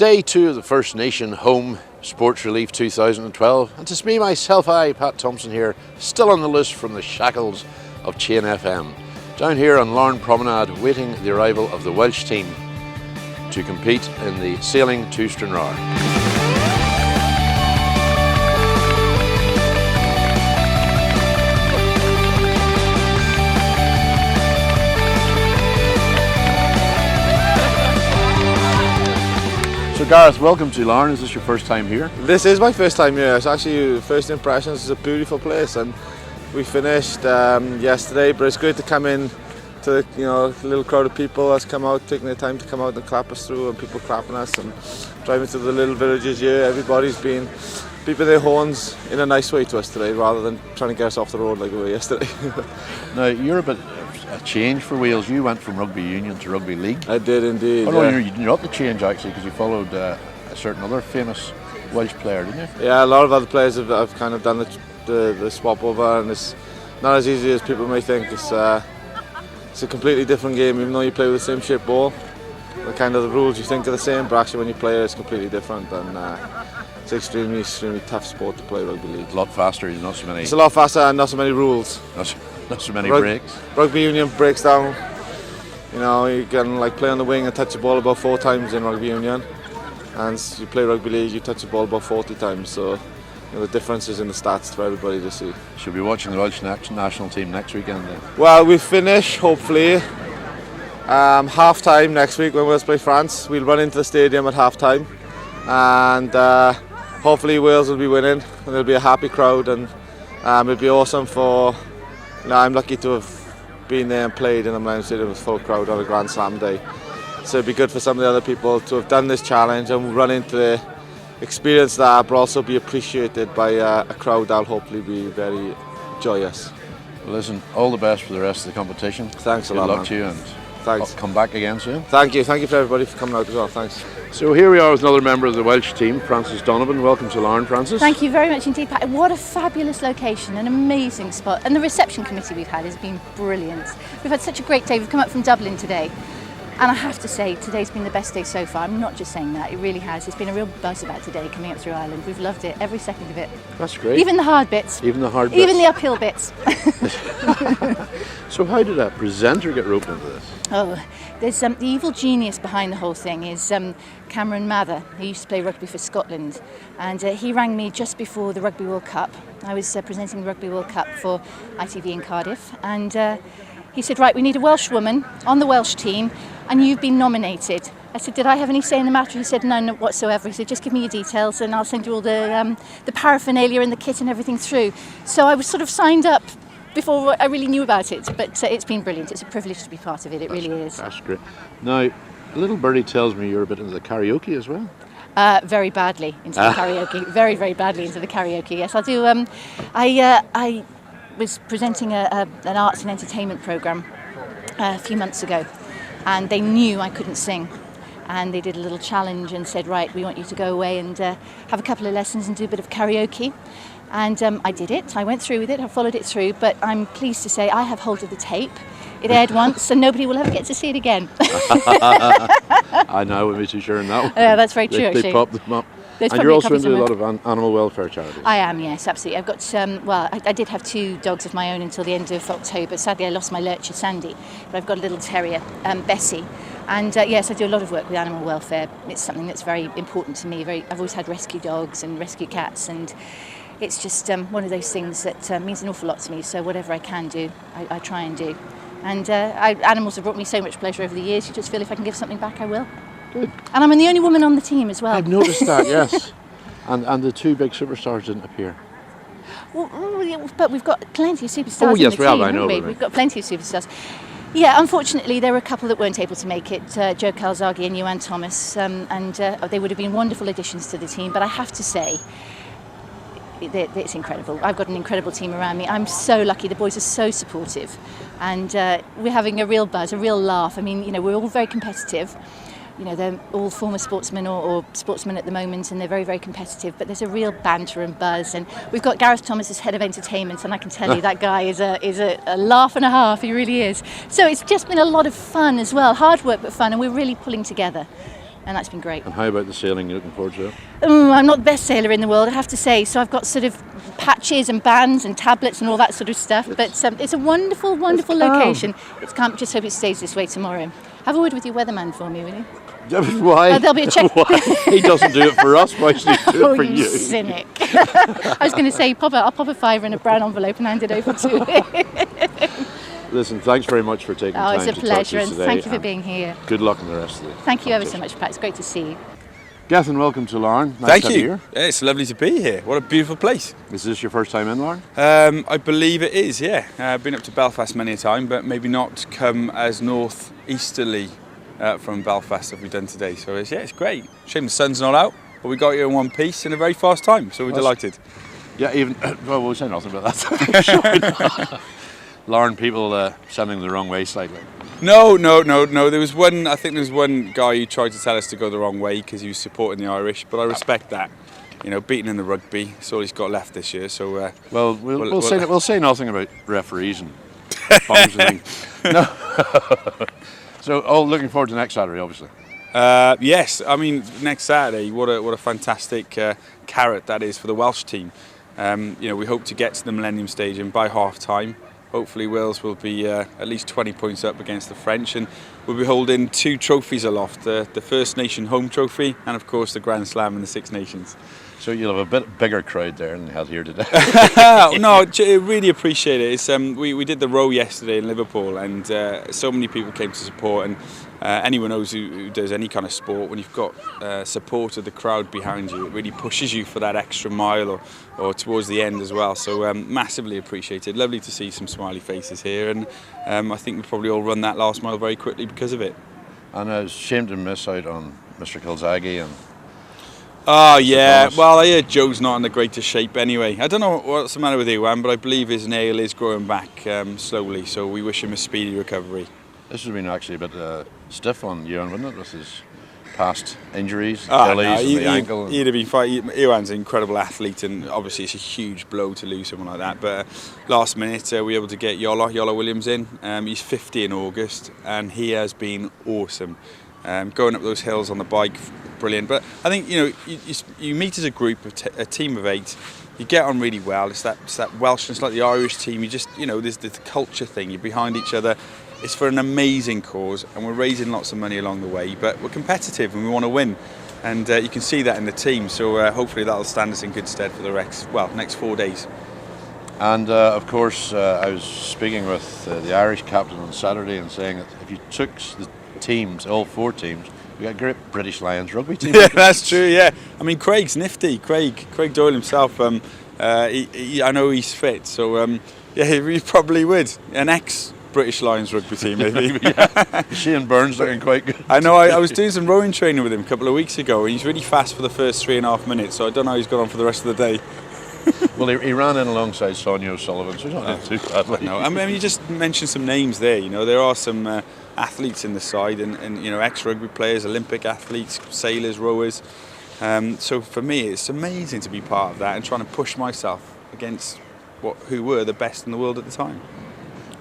day 2 of the First Nation Home Sports Relief 2012, and it's me, myself, Pat Thompson here, still on the list from the shackles of Chain FM, down here on Larne Promenade, waiting the arrival of the Welsh team to compete in the sailing to Stranraer. So Gareth, welcome to Larne. Is this your first time here? This is my first time here. It's actually first impressions. It's a beautiful place, and we finished yesterday. But it's great to come in to a little crowd of people that's come out, taking the time to come out and clap us through, and people clapping us, and driving through the little villages here. Everybody's been beeping their horns in a nice way to us today, rather than trying to get us off the road like we were yesterday. Now you're a bit a change for Wales. You went from rugby union to rugby league. I did indeed. Oh no, you're not the change actually, because you followed a certain other famous Welsh player, didn't you? Yeah, a lot of other players have kind of done the swap over, and it's not as easy as people may think. It's a completely different game, even though you play with the same shaped ball. The rules you think are the same, but actually when you play it, it's completely different, and it's extremely tough sport to play rugby league. A lot faster. Not so many. It's a lot faster and not so many rules. Not so many breaks. Rugby union breaks down. You can play on the wing and touch the ball about 4 times in rugby union, and you play rugby league, you touch the ball about 40 times. So the difference is in the stats for everybody to see. Should be watching the Welsh national team next weekend then? Well, we finish hopefully half time next week when Wales play France. We'll run into the stadium at half time, and hopefully Wales will be winning, and there'll be a happy crowd, and it'll be awesome for. I'm lucky to have been there and played in the Larne Stadium with full crowd on a Grand Slam day. So it'd be good for some of the other people to have done this challenge and run into the experience that, but also be appreciated by a crowd that'll hopefully be very joyous. Well, listen, all the best for the rest of the competition. Thanks a lot, Good luck to you, and thanks. I'll come back again soon. Thank you for everybody for coming out as well. Thanks. So here we are with another member of the Welsh team, Frances Donovan. Welcome to Larne, Frances. Thank you very much indeed, Pat. What a fabulous location, an amazing spot, and the reception committee we've had has been brilliant. We've had such a great day. We've come up from Dublin today, and I have to say today's been the best day so far. I'm not just saying that, it really has. It's been a real buzz about today coming up through Ireland. We've loved it, every second of it. That's great. Even the hard bits. Even the uphill bits. So how did a presenter get roped into this? Oh, there's the evil genius behind the whole thing is Cameron Mather. He used to play rugby for Scotland, and he rang me just before the Rugby World Cup. I was presenting the Rugby World Cup for ITV in Cardiff, and he said, right, we need a Welsh woman on the Welsh team, and you've been nominated. I said, did I have any say in the matter? He said, no, not whatsoever. He said, just give me your details and I'll send you all the paraphernalia and the kit and everything through. So I was sort of signed up before I really knew about it, but it's been brilliant. It's a privilege to be part of it, really is. That's great. Now, little birdie tells me you're a bit into the karaoke as well. Very badly into the karaoke. Very, very badly into the karaoke, yes. I'll do, I was presenting an arts and entertainment programme a few months ago, and they knew I couldn't sing. And they did a little challenge and said, right, we want you to go away and have a couple of lessons and do a bit of karaoke. And I did it. I went through with it. I followed it through. But I'm pleased to say I have hold of the tape. It aired once, and nobody will ever get to see it again. I know, I wouldn't be too sure on that one. Yeah, that's very true, actually. They popped them up. There's and you're also into a lot of animal welfare charities. I am, yes, absolutely. I've got, I did have 2 dogs of my own until the end of October. Sadly, I lost my lurcher, Sandy, but I've got a little terrier, Bessie. And yes, I do a lot of work with animal welfare. It's something that's very important to me. I've always had rescue dogs and rescue cats, and it's just one of those things that means an awful lot to me. So whatever I can do, I try and do. And animals have brought me so much pleasure over the years. You just feel if I can give something back, I will. Good. And I'm the only woman on the team as well. I've noticed that, yes. And the 2 big superstars didn't appear. Well, but we've got plenty of superstars oh, yes, in the team, I know. We've got plenty of superstars. Yeah, unfortunately, there were a couple that weren't able to make it, Joe Calzaghe and Joanne Thomas, and they would have been wonderful additions to the team, but I have to say, it's incredible. I've got an incredible team around me. I'm so lucky. The boys are so supportive, and we're having a real buzz, a real laugh. I mean, we're all very competitive. They're all former sportsmen or sportsmen at the moment, and they're very, very competitive, but there's a real banter and buzz. And we've got Gareth Thomas as head of entertainment, and I can tell you that guy is a laugh and a half. He really is. So it's just been a lot of fun as well. Hard work, but fun, and we're really pulling together. and that's been great. And how about the sailing? You looking forward to it? I'm not the best sailor in the world, I have to say, so I've got sort of patches and bands and tablets and all that sort of stuff, but it's a wonderful, wonderful location. It's calm. Just hope it stays this way tomorrow. Have a word with your weatherman for me, will you? Why? There'll be a check. Why? He doesn't do it for us. Why should he do it for you you? cynic. I was going to say, I'll pop a $5 in a brown envelope and hand it over to him. Listen, thanks very much for taking time It's a to talk to pleasure, us and today. thank you for being here. Good luck in the rest of the Thank you ever so much, Pat. It's great to see you. Gethin, welcome to Larne. Nice Thank to have you. Here. Yeah, it's lovely to be here. What a beautiful place. Is this your first time in Larne? I believe it is, yeah. I've been up to Belfast many a time, but maybe not come as north-easterly from Belfast as we've done today. So it's great. Shame the sun's not out, but we got here in one piece in a very fast time, so we're delighted. Yeah, even, well, we'll say nothing about that. Larne people sending the wrong way slightly. No. There was one guy who tried to tell us to go the wrong way because he was supporting the Irish, but I respect that. You know, beating in the rugby, that's all he's got left this year. So we'll say nothing about referees and functioning. No. So, looking forward to next Saturday, obviously. Yes, I mean next Saturday. What a fantastic carrot that is for the Welsh team. We hope to get to the Millennium Stadium by half time. Hopefully Wales will be at least 20 points up against the French, and we'll be holding 2 trophies aloft, the First Nation home trophy and of course the Grand Slam in the Six Nations. So you'll have a bit bigger crowd there than you had here today. No, I really appreciate it. It's, we did the row yesterday in Liverpool, and so many people came to support, and anyone knows who does any kind of sport, when you've got support of the crowd behind you, it really pushes you for that extra mile or towards the end as well. So massively appreciated. Lovely to see some smiley faces here, and I think we probably all run that last mile very quickly because of it. And it's a shame to miss out on Mr. Kilzaggy and... Oh yeah, well I heard Joe's not in the greatest shape anyway. I don't know what's the matter with Iwan, but I believe his nail is growing back slowly, so we wish him a speedy recovery. This has been actually a bit stiff on Iwan, wouldn't it, with his past injuries, Achilles and the ankle. He'd have been fine. Iwan's an incredible athlete, and obviously it's a huge blow to lose someone like that, but last minute we were able to get Yola Williams in. He's 50 in August, and he has been awesome. Going up those hills on the bike, brilliant. But I think you meet as a group, a team of 8. You get on really well. It's that Welsh, it's like the Irish team. You just there's the culture thing. You're behind each other. It's for an amazing cause, and we're raising lots of money along the way. But we're competitive and we want to win, and you can see that in the team. So hopefully that'll stand us in good stead for the next 4 days. And of course, I was speaking with the Irish captain on Saturday and saying that if you took the teams, all 4 teams, we got a great British Lions rugby team. Yeah, that's true. Yeah, I mean Craig's nifty. Craig Doyle himself. I know he's fit, so yeah, he probably would. An ex-British Lions rugby team, maybe. Yeah. Shane Burns looking quite good. I know. I was doing some rowing training with him a couple of weeks ago, and he's really fast for the first 3.5 minutes. So I don't know how he's got on for the rest of the day. Well, he ran in alongside Sonia O'Sullivan, so he's not doing too badly. No, I mean you just mentioned some names there. There are some athletes in the side, and ex-rugby players, Olympic athletes, sailors, rowers. So for me, it's amazing to be part of that and trying to push myself against who were the best in the world at the time.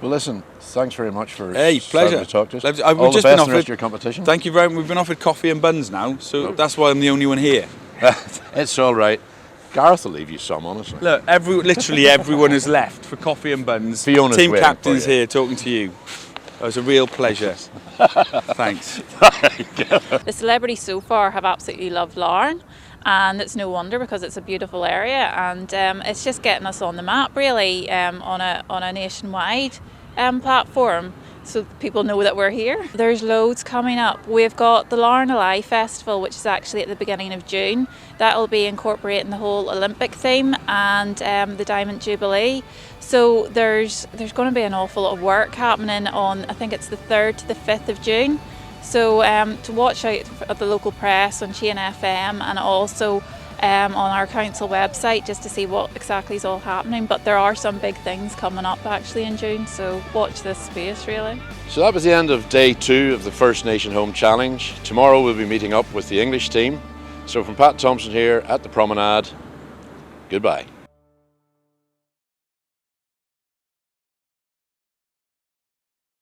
Well, listen, thanks very much for pleasure to talk to us. We've All just the best been in the offered, rest of your competition. Thank you very much. We've been offered coffee and buns now, so that's why I'm the only one here. It's all right. Gareth will leave you some, honestly. Look, literally everyone has left for coffee and buns. Fiona's Team waiting captain's for you. here talking to you. It was a real pleasure. Thanks. The celebrities so far have absolutely loved Larne, and it's no wonder because it's a beautiful area, and it's just getting us on the map really on a nationwide platform, so people know that we're here. There's loads coming up. We've got the Larne Alive Festival, which is actually at the beginning of June. That'll be incorporating the whole Olympic theme and the Diamond Jubilee. So there's going to be an awful lot of work happening on, I think it's the 3rd to the 5th of June. So to watch out at the local press on Chain FM, and also on our council website, just to see what exactly is all happening. But there are some big things coming up actually in June, so watch this space really. So that was the end of day 2 of the First Nation Home Challenge. Tomorrow we'll be meeting up with the English team. So from Pat Thompson here at the Promenade, goodbye.